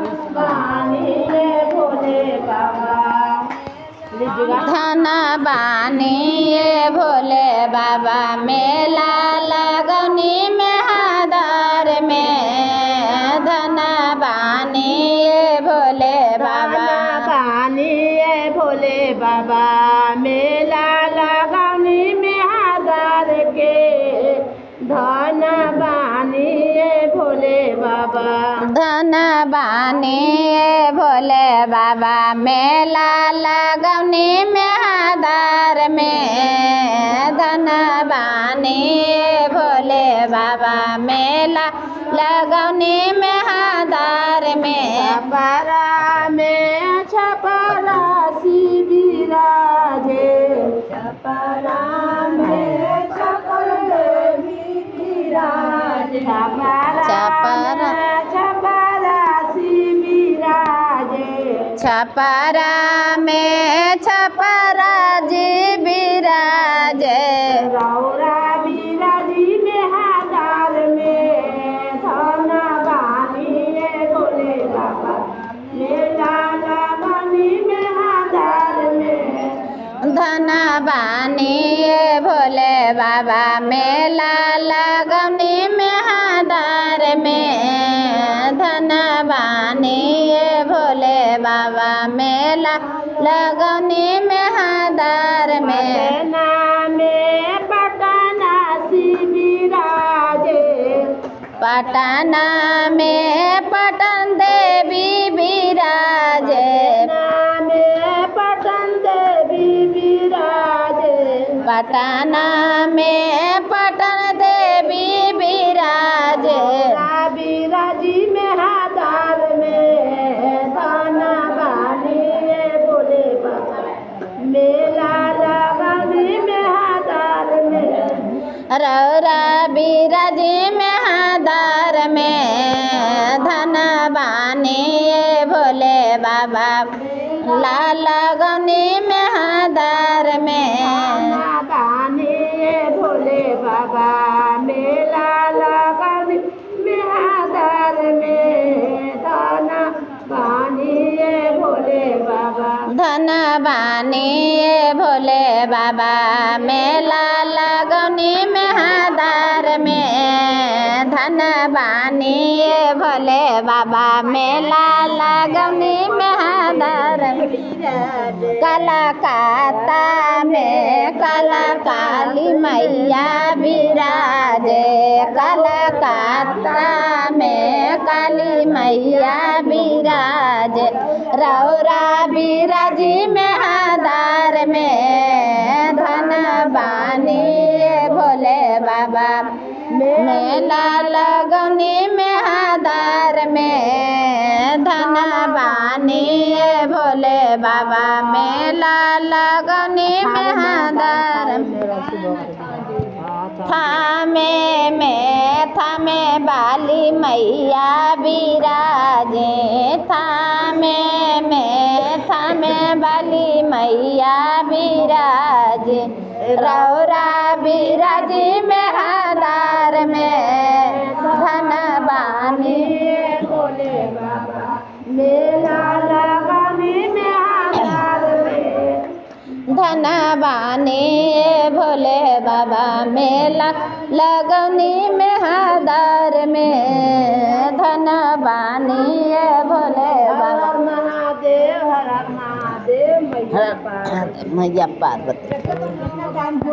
बानी ये भोले बाबा धन बानी ये भोले बाबा मेला लगौनी में हादर में धन बानी ये भोले बाबा बानी ये भोले बाबा मेला लगौनी में हादर के धन बानी ये भोले बाबा धन बानी ये भोले बाबा मेला लगौनी में हादर में धन बानी ये भोले बाबा मेला लगौनी में हादर में छपरा में छपरा सी विराजे छपरा में छपरा विराजे छपरा सी विराजे छपरा में छपरा जी विराजे रौरा विराजी में हादार में धन बानी ये भोले बाबा मेला लगौनी में हादार में धन बानी ये भोले बाबा मेला लगौनी में हादर में धन बानी ये भोले बाबा मेला लगौनी में हादर में पटना सी विराजे पटना में पटन देवी विराजे पटन देवी विराजे पटना में पटन देवी विराजे विराजी में हादार में दाना बानी ये भोले बाबा मेला लगौनी में हादार में रौरा विराजी में हादर में धन बानी ये भोले बाबा लाल लगौनी में हादर में बानी ये भोले बाबा मेला लगौनी में हादार में दाना बानी ये भोले बाबा धन बानी ये भोले बाबा मेला लगौनी में हादर में धन बानी ये भोले बाबा मेला लगौनी में हादर कलकत्ता में कला काली मैया विराजे कलकत्ता में काली मैया विराजे रौरा विराजी में हादर में धन बानी ये भोले बाबा मेला लगौनी में हादर में धन बानी ये भोले बाबा मेला लगौनी में हादर थामे बाली मैया विराजे थामे बाली मैया विराजे रौरा विराजी में हादर में धन बानी भोले बाबा मेला लगौनी में हादार में धन बानी ये भोले बाबा मेला लगौनी में हादर में धन बानी ये भोले बाबा महादेव हर महादेव मैया मैया पार्वती।